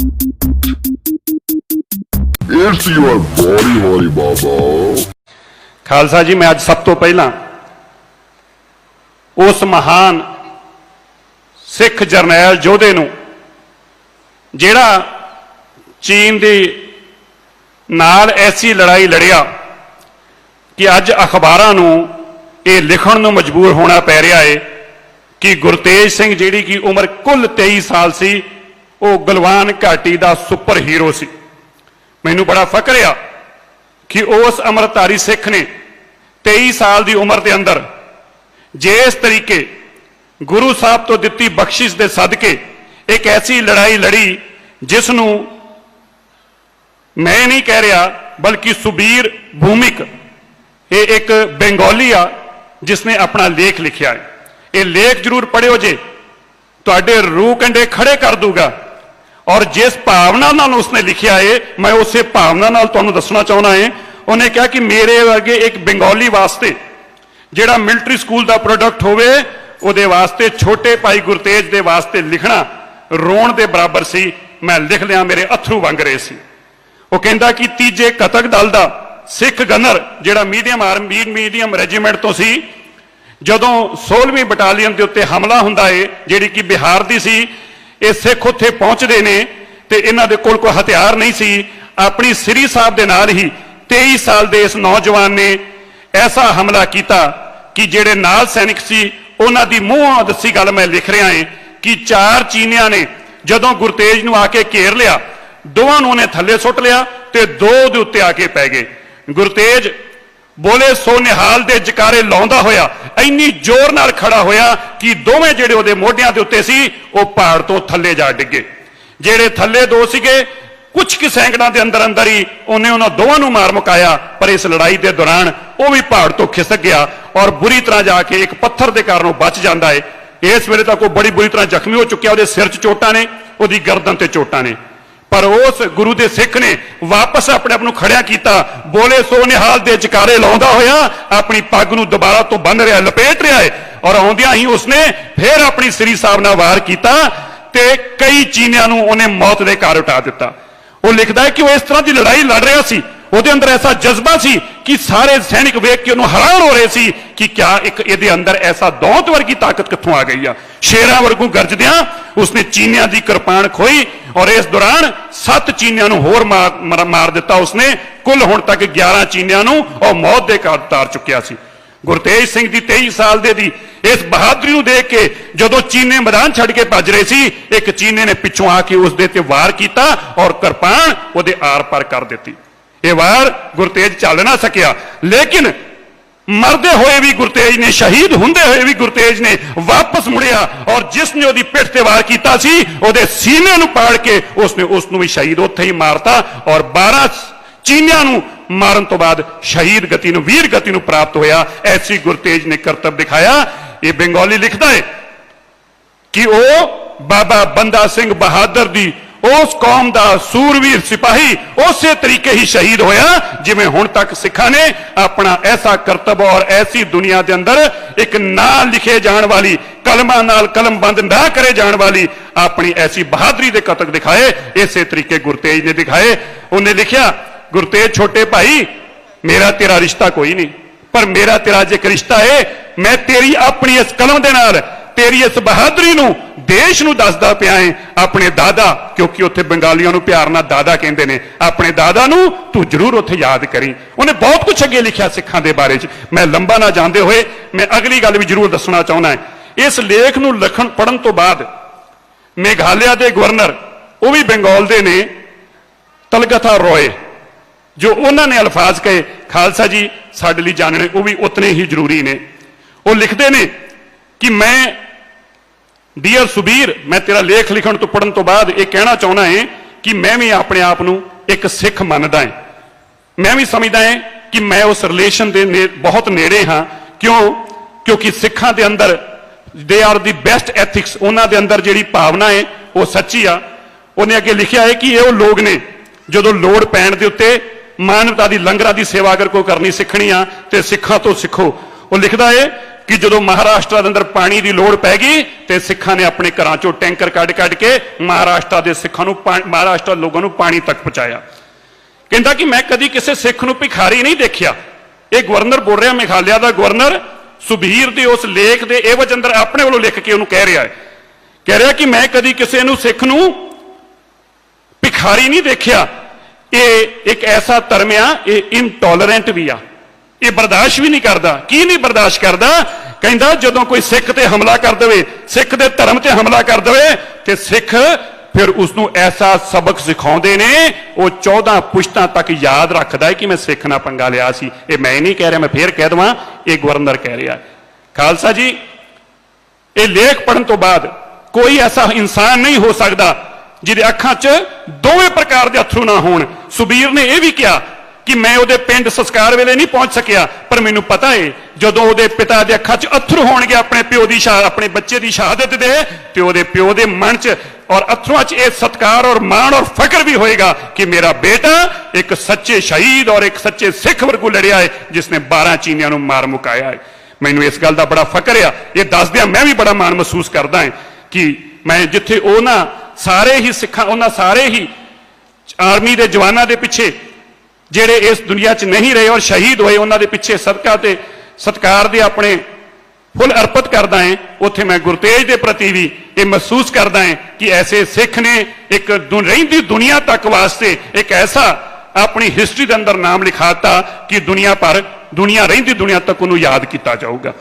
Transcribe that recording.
It's your body, holy Baba. Khalsa जी, मैं आज सब तो पहला उस महान सिख जरनैल योधे नूं जिहड़ा चीन दे नाल ऐसी लड़ाई लड़िया कि अज अखबारां नूं ये लिखण नूं मजबूर होना पै रहा है कि गुरतेज सिंह जिहड़ी की उम्र कुल 23 साल सी, वो गलवान घाटी का सुपर हीरो सी। मैनूं बड़ा फकर आ कि उस अमृतधारी सिख ने 23 साल की उम्र के अंदर जिस तरीके गुरु साहब तो दिती बख्शिश के सदके एक ऐसी लड़ाई लड़ी जिसनों मैं नहीं कह रहा बल्कि सुबीर भूमिक ये एक बंगाली आ जिसने अपना लेख लिखा है। ये लेख जरूर पढ़ियो जे, तुहाडे रूह कंडे खड़े कर दूगा। और जिस भावना नाल उसने लिखा है मैं उस भावना नाल तुहानूं दसना चाहना है। उन्हें कहा कि मेरे वर्गे एक बंगाली वास्ते जिहड़ा मिलिटरी स्कूल का प्रोडक्ट होवे उहदे वास्ते छोटे भाई गुरतेज दे वास्ते लिखना रोण दे बराबर सी। मैं लिख लिया, मेरे अथरू वंग रहे सी। वो कहता कि तीजे कतक दल दा सिख गनर जिहड़ा मीडियम रेजीमेंट तो सी, जदों 16वीं बटालियन के उत्ते हमला हुंदा है जिहड़ी कि बिहार दी सी, ये सिख उत्थे पहुंचदे ने ते इन्हां दे कोल कोई हथियार नहीं सी। अपनी श्री साहब दे नाल ही 23 साल के इस नौजवान ने ऐसा हमला किया कि जेड़े नाल सैनिक सी उन्हां दी मूंहों दसी गल मैं लिख रहा है कि 4 चीनियां ने जदों गुरतेज नूं आके घेर लिया, दोवां नूं उहने थल्ले सुट लिया ते 2 दे उत्ते आके पै गए। गुरतेज बोले सो निहाल दे जकारे लाउंदा होया इन्नी जोर नाल खड़ा होया कि दोवें जेड़े उहदे मोढियां दे उत्ते सी वो पहाड़ तो थल्ले जा डिगे। जेड़े थल्ले 2 सीगे कुछ कि सैकड़ों के अंदर अंदर ही उन्हें उन्होंने दोवां नूं मार मुकाया, पर इस लड़ाई के दौरान वह भी पहाड़ तो खिसक गया और बुरी तरह जाके एक पत्थर के कारण वह बच जाता है। इस वेले तक वो बड़ी बुरी तरह जख्मी हो चुका, उसके सिर च चोटां ने, उसकी गर्दन ते चोटां ने, पर उस गुरु के सिख ने वापस अपने आप नूं खड़िया किया। बोले सो निहाल दे जकारे लाउंदा होया अपनी पग नूं दोबारा तो बन रहा लपेट रहा है और आउंदियां ही उसने फिर अपनी श्री साहब नाल वार किया ते कई चीनियां नूं उहने मौत दे घाट उठा दिता। वो लिखता है कि वह इस तरह की लड़ाई लड़ रहा सी, उसके अंदर ऐसा जज्बा सी कि सारे सैनिक वेख के उन्होंने हैरान हो रहे सी कि क्या एक इहदे अंदर ऐसा दौत वर्गी ताकत कित्थों आ गई है। शेरां वर्गू गरजदियां उसने चीनियां की कृपाण खोई और इस दौरान 7 चीनियां नूं होर मार दिता उसने। कुल हुण तक 11 चीनियां नूं और मौत दे घाट उतार चुकिया सी। गुरतेज सिंह दी 23 साल दी इस बहादुरी नूं देख के जदों चीने मैदान छड़ के भज रहे सी, एक चीने ने पिछों आके उस दे ते वार किया और कृपाण उहदे आर पार कर दिती। ये वार गुरतेज चल ना सकिया, लेकिन मरदे हुए भी गुरतेज ने, शहीद हुंदे हुए भी गुरतेज ने वापस मुड़िया और जिसने उहदी पिठ ते वार किया सी उहदे सीने नूं पाड़ के उसने उसनूं भी शहीद उत्थे ही मारता और 12 चीनियां नूं मारन तो बाद शहीद गति नूं, वीर गति नूं प्राप्त होया। ऐसी गुरतेज ने करतब दिखाया। ये बंगाली लिखता है कि वो बाबा बंदा सिंह बहादुर दी उस कौम का सूरवीर सिपाही उस तरीके ही शहीद होया जिवें हुण तक सिखा ने अपना ऐसा करतब और ऐसी दुनिया के अंदर एक ना लिखे जाने वाली, कलमा नाल कलम बंद ना करे जाने वाली अपनी ऐसी बहादुरी के कतक दिखाए। इस तरीके गुरतेज ने दिखाए। उन्हें लिखा, गुरतेज छोटे भाई मेरा तेरा रिश्ता कोई नहीं, पर मेरा तेरा जो रिश्ता है मैं तेरी अपनी इस कलम दे नाल तेरी इस बहादुरी नूं देश नूं दसदा पिया है। अपने दादा, क्योंकि उत्थे बंगालियों नूं प्यार नाल दादा कहंदे ने, अपने दादा नूं तू जरूर उत्थे याद करी। उन्हें बहुत कुछ अगे लिखा सिखां दे बारे च। मैं लंबा ना जांदे होए मैं अगली गल भी जरूर दसना चाहुंदा है। इस लेख नूं लिखण पढ़न तो बाद मेघालय के गवर्नर वो भी बंगाल दे ने, तलगथा रॉय, जो उन्होंने अल्फाज कहे खालसा जी साडे लई जानने वो भी उतने ही जरूरी ने। वो लिखते ने कि मैं डियर सुबीर, मैं तेरा लेख लिखण तो पढ़न तो बाद ये कहना चाहना है कि मैं भी अपने आप नूं एक सिख मनदा है। मैं भी समझदा है कि मैं उस रिलेशन दे बहुत नेड़े हाँ। क्यों? क्योंकि सिखां दे अंदर they are the best ethics, उन्हां दे अंदर जिहड़ी भावना है वो सच्ची आ। उन्हें अगे लिखिया है कि ये लोग ने जदों लोड़ पैण दे उत्ते मानवता की लंगरां की सेवा अगर कोई करनी सीखनी आ तो सिखां तो सिखो। वो लिखता है ਕਿ ਜਦੋਂ ਮਹਾਰਾਸ਼ਟਰ ਦੇ ਅੰਦਰ ਪਾਣੀ ਦੀ ਲੋੜ ਪੈ ਗਈ ਤੇ ਸਿੱਖਾਂ ਨੇ ਆਪਣੇ ਘਰਾਂ ਚੋਂ ਟੈਂਕਰ ਕੱਢ ਕੇ ਮਹਾਰਾਸ਼ਟਰ ਦੇ ਸਿੱਖਾਂ ਨੂੰ ਮਹਾਰਾਸ਼ਟਰ ਲੋਕਾਂ ਨੂੰ ਪਾਣੀ ਤੱਕ ਪਹੁੰਚਾਇਆ। ਕਹਿੰਦਾ ਕਿ ਮੈਂ ਕਦੀ ਕਿਸੇ ਸਿੱਖ ਨੂੰ ਭਿਖਾਰੀ ਨਹੀਂ ਦੇਖਿਆ। ਇਹ ਗਵਰਨਰ ਬੋਲ ਰਿਹਾ, ਮੇਘਾਲਿਆ ਦਾ ਗਵਰਨਰ ਸੁਬੀਰ ਦੇ ਉਸ ਲੇਖ ਦੇ ਏਵਜ ਅੰਦਰ ਆਪਣੇ ਵੱਲੋਂ ਲਿਖ ਕੇ ਉਹਨੂੰ ਕਹਿ ਰਿਹਾ ਹੈ, ਕਹਿ ਰਿਹਾ ਕਿ ਮੈਂ ਕਦੀ ਕਿਸੇ ਨੂੰ ਸਿੱਖ ਨੂੰ ਭਿਖਾਰੀ ਨਹੀਂ ਦੇਖਿਆ। ਇਹ ਇੱਕ ਐਸਾ ਧਰਮ ਆ, ਇਹ ਇਨਟੋਲਰੈਂਟ ਵੀ ਆ, ਇਹ ਬਰਦਾਸ਼ਤ ਵੀ ਨਹੀਂ ਕਰਦਾ। ਕੀ ਨਹੀਂ ਬਰਦਾਸ਼ਤ ਕਰਦਾ? ਕਹਿੰਦਾ ਜਦੋਂ ਕੋਈ ਸਿੱਖ ਤੇ ਹਮਲਾ ਕਰ ਦੇਵੇ, ਸਿੱਖ ਦੇ ਧਰਮ ਤੇ ਹਮਲਾ ਕਰ ਦੇਵੇ ਤੇ ਸਿੱਖ ਫਿਰ ਉਸ ਨੂੰ ਐਸਾ ਸਬਕ ਸਿਖਾਉਂਦੇ ਨੇ, ਉਹ 14 ਪੁਸ਼ਤਾਂ ਤੱਕ ਯਾਦ ਰੱਖਦਾ ਹੈ ਕਿ ਮੈਂ ਸਿੱਖ ਨਾਲ ਪੰਗਾ ਲਿਆ ਸੀ। ਇਹ ਮੈਂ ਨਹੀਂ ਕਹਿ ਰਿਹਾ, ਮੈਂ ਫੇਰ ਕਹਿ ਦਵਾਂ, ਇਹ ਗਵਰਨਰ ਕਹਿ ਰਿਹਾ। ਖਾਲਸਾ ਜੀ, ਇਹ ਲੇਖ ਪੜ੍ਹਨ ਤੋਂ ਬਾਅਦ ਕੋਈ ਐਸਾ ਇਨਸਾਨ ਨਹੀਂ ਹੋ ਸਕਦਾ ਜਿਹਦੇ ਅੱਖਾਂ 'ਚ ਦੋਵੇਂ ਪ੍ਰਕਾਰ ਦੇ ਅਥਰੂ ਨਾ ਹੋਣ। ਸੁਬੀਰ ਨੇ ਇਹ ਵੀ ਕਿਹਾ ਕਿ ਮੈਂ ਉਹਦੇ ਪਿੰਡ ਸੰਸਕਾਰ ਵੇਲੇ ਨਹੀਂ ਪਹੁੰਚ ਸਕਿਆ, ਪਰ ਮੈਨੂੰ ਪਤਾ ਹੈ ਜਦੋਂ ਉਹਦੇ ਪਿਤਾ ਦੇ ਅੱਖਾਂ 'ਚ ਅਥਰੂ ਹੋਣਗੇ ਆਪਣੇ ਪਿਓ ਦੀ ਆਪਣੇ ਬੱਚੇ ਦੀ ਸ਼ਹਾਦਤ ਦੇ, ਤੇ ਉਹਦੇ ਪਿਓ ਦੇ ਮਨ 'ਚ ਔਰ ਅਥਰੂਆਂ 'ਚ ਇਹ ਸਤਿਕਾਰ ਔਰ ਮਾਣ ਔਰ ਫਖਰ ਵੀ ਹੋਏਗਾ ਕਿ ਮੇਰਾ ਬੇਟਾ ਇੱਕ ਸੱਚੇ ਸ਼ਹੀਦ ਔਰ ਇੱਕ ਸੱਚੇ ਸਿੱਖ ਵਰਗੂ ਲੜਿਆ ਹੈ, ਜਿਸ ਨੇ 12 ਚੀਨੀਆਂ ਨੂੰ ਮਾਰ ਮੁਕਾਇਆ ਹੈ। ਮੈਨੂੰ ਇਸ ਗੱਲ ਦਾ ਬੜਾ ਫਖਰ ਆ। ਇਹ ਦੱਸਦਿਆਂ ਮੈਂ ਵੀ ਬੜਾ ਮਾਣ ਮਹਿਸੂਸ ਕਰਦਾ ਹਾਂ ਕਿ ਮੈਂ ਜਿੱਥੇ ਉਹਨਾਂ ਸਾਰੇ ਹੀ ਸਿੱਖਾਂ, ਉਹਨਾਂ ਸਾਰੇ ਹੀ ਆਰਮੀ ਦੇ ਜਵਾਨਾਂ ਦੇ ਪਿੱਛੇ ਜਿਹੜੇ ਇਸ ਦੁਨੀਆ 'ਚ ਨਹੀਂ ਰਹੇ ਔਰ ਸ਼ਹੀਦ ਹੋਏ, ਉਹਨਾਂ ਦੇ ਪਿੱਛੇ ਸਦਕਾ ਤੇ ਸਤਿਕਾਰ ਦੇ ਆਪਣੇ ਫੁੱਲ ਅਰਪਿਤ ਕਰਦਾ ਹਾਂ। ਉੱਥੇ ਮੈਂ ਗੁਰਤੇਜ ਦੇ ਪ੍ਰਤੀ ਵੀ ਇਹ ਮਹਿਸੂਸ ਕਰਦਾ ਹਾਂ ਕਿ ਐਸੇ ਸਿੱਖ ਨੇ ਇੱਕ ਰਹਿੰਦੀ ਦੁਨੀਆ ਤੱਕ ਵਾਸਤੇ ਇੱਕ ਐਸਾ ਆਪਣੀ ਹਿਸਟਰੀ ਦੇ ਅੰਦਰ ਨਾਮ ਲਿਖਾਤਾ ਕਿ ਦੁਨੀਆ ਰਹਿੰਦੀ ਦੁਨੀਆ ਤੱਕ ਉਹਨੂੰ ਯਾਦ ਕੀਤਾ ਜਾਊਗਾ।